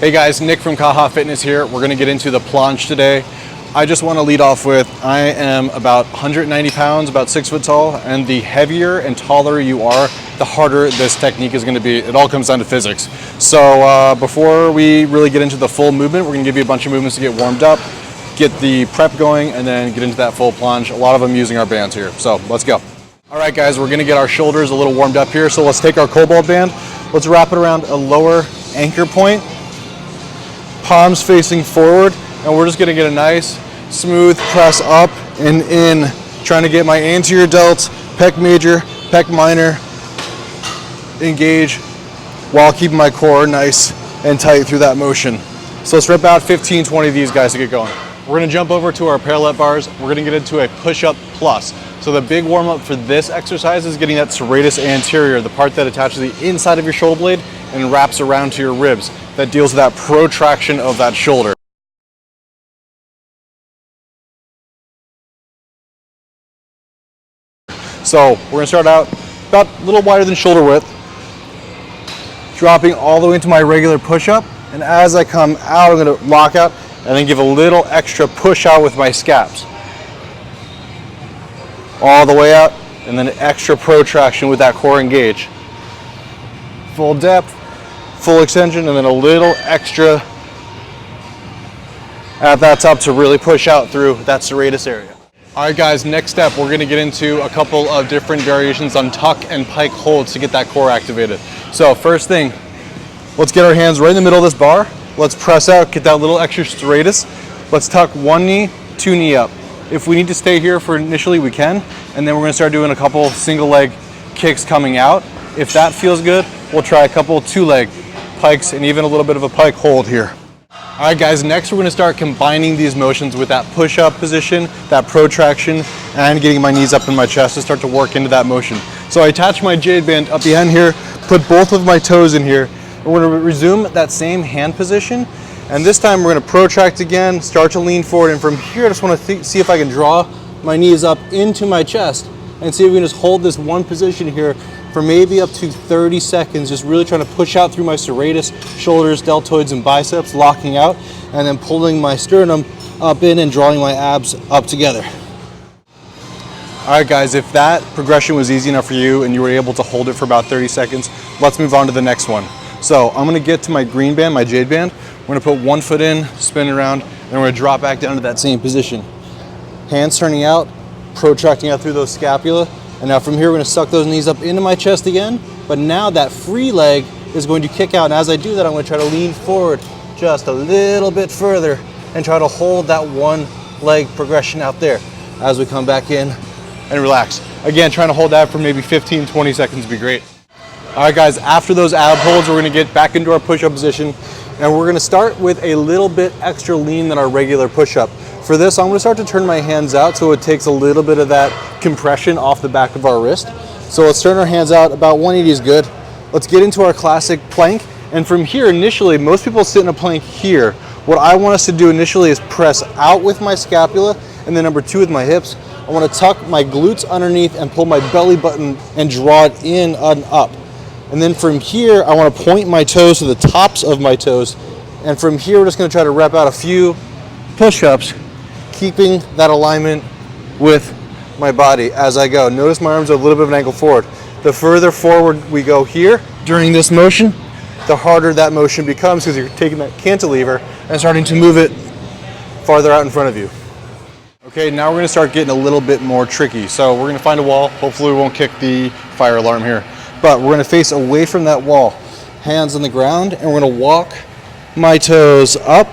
Hey guys, Nick from Kaha Fitness here. We're gonna get into the planche today. I just wanna lead off with, I am about 190 pounds, about 6 foot tall, and the heavier and taller you are, the harder this technique is gonna be. It all comes down to physics. So before we really get into the full movement, we're gonna give you a bunch of movements to get warmed up, get the prep going, and then get into that full planche. A lot of them using our bands here. So let's go. All right guys, we're gonna get our shoulders a little warmed up here. So let's take our cobalt band, let's wrap it around a lower anchor point, palms facing forward, and we're just gonna get a nice smooth press up and in, trying to get my anterior delts, pec major, pec minor engage while keeping my core nice and tight through that motion. So let's rip out 15, 20 of these guys to get going. We're gonna jump over to our parallel bars. We're gonna get into a push-up plus. So the big warm-up for this exercise is getting that serratus anterior, the part that attaches the inside of your shoulder blade and wraps around to your ribs. That deals with that protraction of that shoulder. So we're gonna start out about a little wider than shoulder width, dropping all the way into my regular push-up. And as I come out, I'm gonna lock out and then give a little extra push out with my scaps. All the way out, and then extra protraction with that core engage. Full depth, full extension, and then a little extra at that top to really push out through that serratus area. All right guys, next step, we're gonna get into a couple of different variations on tuck and pike holds to get that core activated. So first thing, let's get our hands right in the middle of this bar. Let's press out, get that little extra serratus. Let's tuck one knee, two knee up. If we need to stay here for initially, we can. And then we're gonna start doing a couple single leg kicks coming out. If that feels good, we'll try a couple two leg pikes and even a little bit of a pike hold here. All right guys, next we're gonna start combining these motions with that push-up position, that protraction, and getting my knees up in my chest to start to work into that motion. So I attach my jade band up the end here, put both of my toes in here. We're gonna resume that same hand position, and this time we're gonna protract again, start to lean forward, and from here I just wanna see if I can draw my knees up into my chest and see if we can just hold this one position here for maybe up to 30 seconds, just really trying to push out through my serratus, shoulders, deltoids, and biceps, locking out, and then pulling my sternum up in and drawing my abs up together. All right guys, if that progression was easy enough for you and you were able to hold it for about 30 seconds, let's move on to the next one. So I'm gonna get to my green band, my jade band. We're gonna put one foot in, spin around, and we're gonna drop back down to that same position. Hands turning out, protracting out through those scapula. And now from here, we're gonna suck those knees up into my chest again, but now that free leg is going to kick out. And as I do that, I'm gonna try to lean forward just a little bit further and try to hold that one leg progression out there as we come back in and relax. Again, trying to hold that for maybe 15, 20 seconds would be great. All right guys, after those ab holds, we're gonna get back into our push-up position, and we're gonna start with a little bit extra lean than our regular push-up. For this, I'm gonna start to turn my hands out so it takes a little bit of that compression off the back of our wrist. So let's turn our hands out, about 180 is good. Let's get into our classic plank, and from here, initially, most people sit in a plank here. What I want us to do initially is press out with my scapula, and then number two with my hips. I wanna tuck my glutes underneath and pull my belly button and draw it in and up. And then from here, I want to point my toes to the tops of my toes. And from here, we're just going to try to rep out a few push-ups, keeping that alignment with my body as I go. Notice my arms are a little bit of an angle forward. The further forward we go here during this motion, the harder that motion becomes because you're taking that cantilever and starting to move it farther out in front of you. Okay, now we're going to start getting a little bit more tricky. So we're going to find a wall. Hopefully we won't kick the fire alarm here. But we're gonna face away from that wall, hands on the ground, and we're gonna walk my toes up.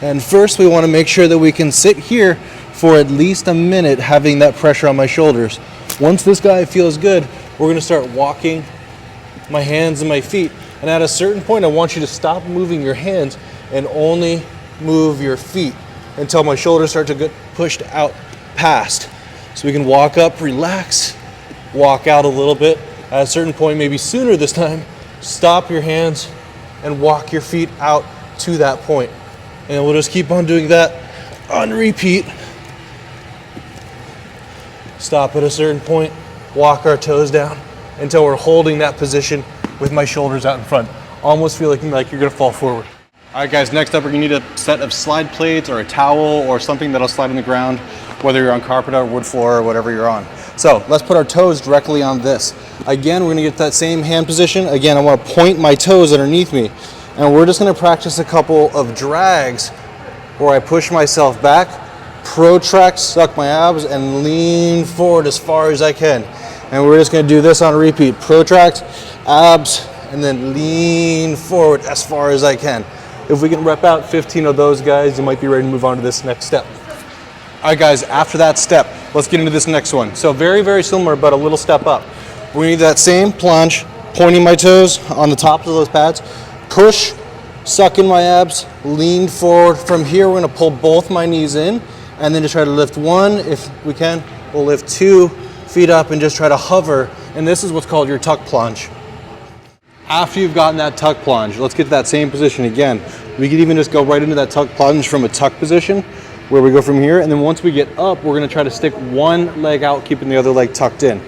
And first we wanna make sure that we can sit here for at least a minute, having that pressure on my shoulders. Once this guy feels good, we're gonna start walking my hands and my feet. And at a certain point, I want you to stop moving your hands and only move your feet until my shoulders start to get pushed out past. So we can walk up, relax, walk out a little bit. At a certain point, maybe sooner this time, stop your hands and walk your feet out to that point. And we'll just keep on doing that on repeat. Stop at a certain point, walk our toes down until we're holding that position with my shoulders out in front. almost feel like you're gonna fall forward. All right guys, next up we're gonna need a set of slide plates or a towel or something that'll slide on the ground, whether you're on carpet or wood floor or whatever you're on. So let's put our toes directly on this. Again, we're gonna get that same hand position. Again, I wanna point my toes underneath me. And we're just gonna practice a couple of drags where I push myself back, protract, suck my abs, and lean forward as far as I can. And we're just gonna do this on repeat. Protract, abs, and then lean forward as far as I can. If we can rep out 15 of those guys, you might be ready to move on to this next step. All right guys, after that step, let's get into this next one. So very, very similar, but a little step up. We need that same planche, pointing my toes on the tops of those pads, push, suck in my abs, lean forward. From here, we're gonna pull both my knees in, and then just try to lift one. If we can, we'll lift 2 feet up and just try to hover. And this is what's called your tuck plunge. After you've gotten that tuck plunge, let's get to that same position again. We could even just go right into that tuck plunge from a tuck position, where we go from here. And then once we get up, we're gonna try to stick one leg out, keeping the other leg tucked in.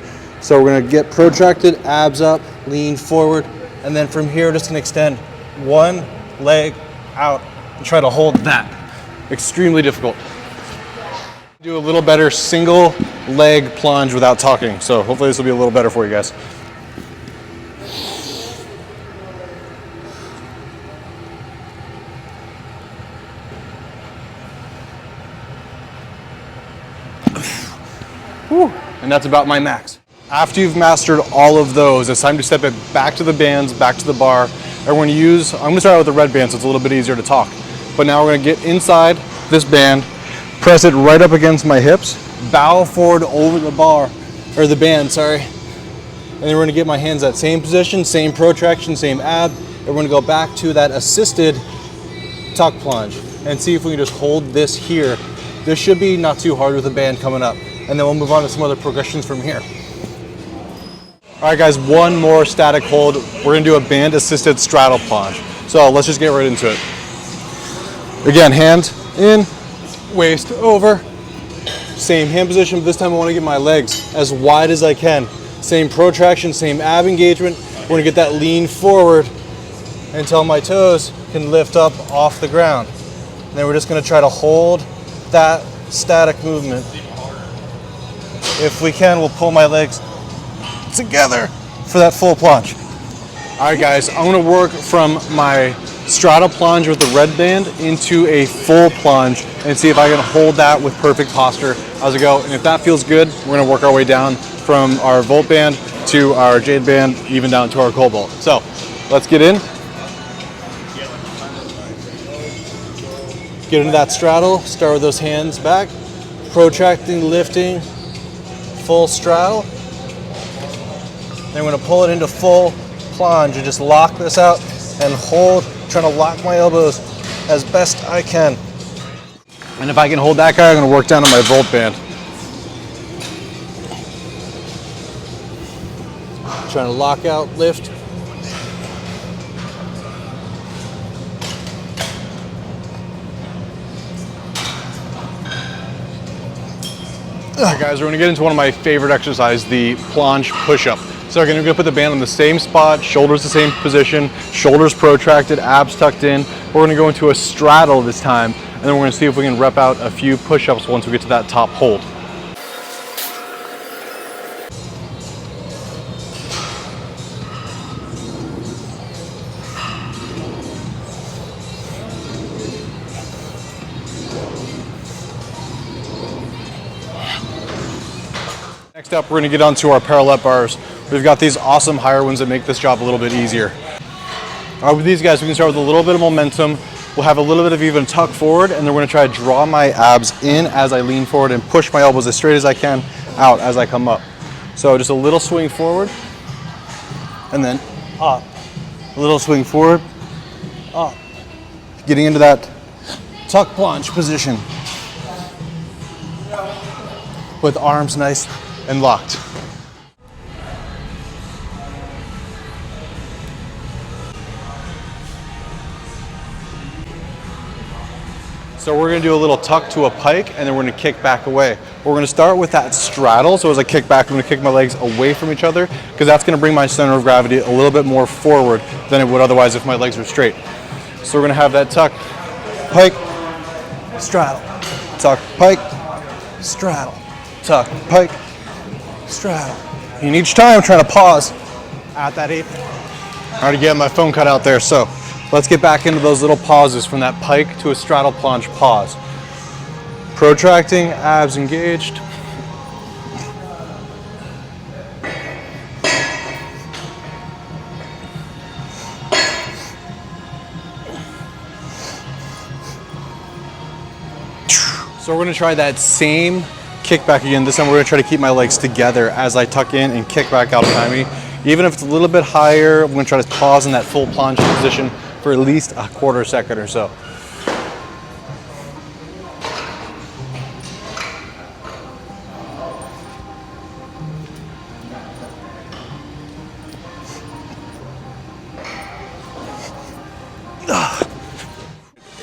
So we're gonna get protracted, abs up, lean forward. And then from here, just gonna extend one leg out and try to hold that. Extremely difficult. Do a little better single leg plunge without talking. So hopefully this will be a little better for you guys. Whew. And that's about my max. After you've mastered all of those, it's time to step it back to the bands, back to the bar. I'm gonna start out with the red band so it's a little bit easier to talk. But now we're gonna get inside this band, press it right up against my hips, bow forward over the bar, or the band, sorry. And then we're gonna get my hands that same position, same protraction, same ab, and we're gonna go back to that assisted tuck plunge and see if we can just hold this here. This should be not too hard with the band coming up. And then we'll move on to some other progressions from here. All right guys, one more static hold. We're gonna do a band assisted straddle plunge. So let's just get right into it. Again, hand in, waist over. Same hand position, but this time I wanna get my legs as wide as I can. Same protraction, same ab engagement. We're gonna get that lean forward until my toes can lift up off the ground. And then we're just gonna try to hold that static movement. If we can, we'll pull my legs together for that full plunge. All right guys, I'm gonna work from my straddle plunge with the red band into a full plunge and see if I can hold that with perfect posture as I go. And if that feels good, we're gonna work our way down from our volt band to our jade band, even down to our cobalt. So let's get in. Get into that straddle, start with those hands back, protracting, lifting, full straddle. Then we're gonna pull it into full plunge and just lock this out and hold, trying to lock my elbows as best I can. And if I can hold that guy, I'm gonna work down to my volt band. Trying to lock out, lift. All right guys, we're gonna get into one of my favorite exercises, the planche push-up. So we're gonna put the band on the same spot, shoulders the same position, shoulders protracted, abs tucked in. We're gonna go into a straddle this time, and then we're gonna see if we can rep out a few push-ups once we get to that top hold. Next up, we're gonna get onto our parallel bars. We've got these awesome higher ones that make this job a little bit easier. All right, with these guys, we can start with a little bit of momentum. We'll have a little bit of even tuck forward, and then we're gonna try to draw my abs in as I lean forward and push my elbows as straight as I can out as I come up. So just a little swing forward, and then up. A little swing forward, up. Getting into that tuck plunge position with arms nice and locked. So we're gonna do a little tuck to a pike, and then we're gonna kick back away. We're gonna start with that straddle. So as I kick back, I'm gonna kick my legs away from each other, because that's gonna bring my center of gravity a little bit more forward than it would otherwise if my legs were straight. So we're gonna have that tuck, pike, straddle, tuck, pike, straddle, tuck, pike, straddle. And each time trying to pause at that apron. I already get my phone cut out there, so let's get back into those little pauses from that pike to a straddle planche pause. Protracting, abs engaged. So we're gonna try that same kick back again. This time we're gonna try to keep my legs together as I tuck in and kick back out behind me. Even if it's a little bit higher, I'm gonna try to pause in that full planche position for at least a quarter second or so.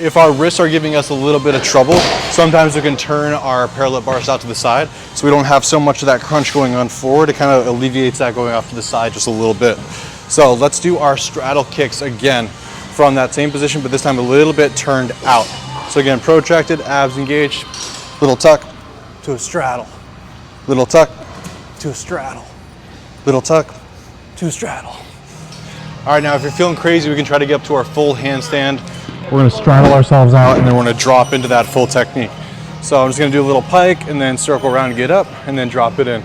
If our wrists are giving us a little bit of trouble, sometimes we can turn our parallel bars out to the side so we don't have so much of that crunch going on forward. It kind of alleviates that going off to the side just a little bit. So let's do our straddle kicks again from that same position, but this time a little bit turned out. So again, protracted, abs engaged, little tuck to a straddle, little tuck to a straddle, little tuck to a straddle. All right, now if you're feeling crazy, we can try to get up to our full handstand. We're gonna straddle ourselves out, and then we're gonna drop into that full technique. So I'm just gonna do a little pike and then circle around and get up and then drop it in.